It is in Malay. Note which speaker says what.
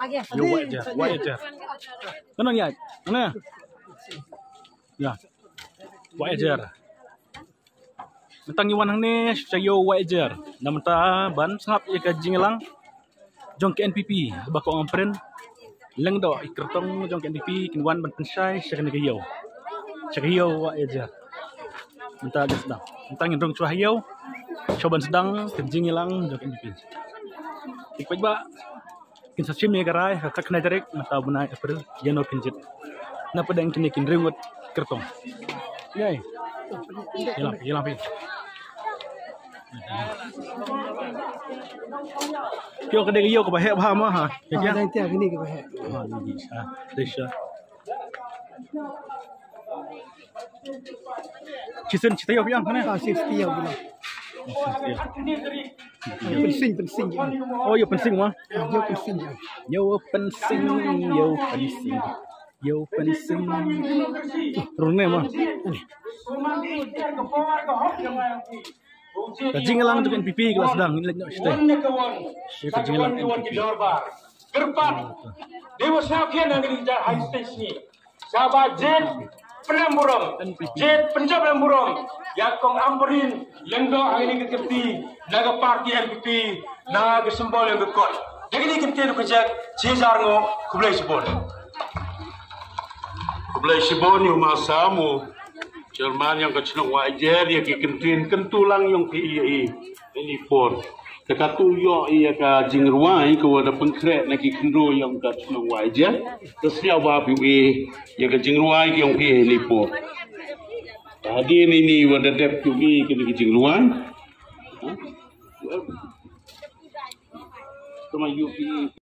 Speaker 1: Yo wajar. Tenang ya. Mana? Ya. Wajar. Tentang iwan ni saya wajar. Nama ta ban sangap ia kajingelang. Jong ke NPP bako ampren. Leng do ikertong jong ke NPP kinwan ban pensai saya kena gayau. Cahayau wajar. Minta ada sedang. Tentang indrong cahayau. Coban sedang kajingelang jong ke NPP. Ikut ba. Kinsa simi garai kakak kena tarik mata bunai April jano pinjit. Napa dang kini kin ringut kertong. Yai. Yalang pi. Kyo ka degi yo ko bahe ba ma ha.
Speaker 2: Kaya dai tiang ini ke bahe.
Speaker 1: Ni sa. Desha. Cisen cita yo piang kana.
Speaker 2: Sih tiang bila. Pensing.
Speaker 1: Oh, yo pensing mah.
Speaker 2: Yo pensing.
Speaker 1: Yo pensing. Rune mah. Kajingelang tu NPP kelas sedang ini lagi stay. Kajingelang NPP.
Speaker 3: Gerpat. Dewa Syafian yang di high stage ni. Sahabat Jet Penamburong. Jet Punjab Penamburong. Yakong Amberin lenggo ini kekerti naga parti NPP naga sembol yang bekot. Jadi ni kita kerja Cesarngo kublai sibon. Kublai sibon ni masamu. Jerman yang kecil wajar dia kekentrin kentulang yang PII ini pun. Tekatu yo ia ka jingruai ko ada pengkrek nak kendro yang kecil wajar. Tersiap PII yang ka jingruai yang PII ini pun. Tadi ini wada dep PII kena jingruai. Sama UPI.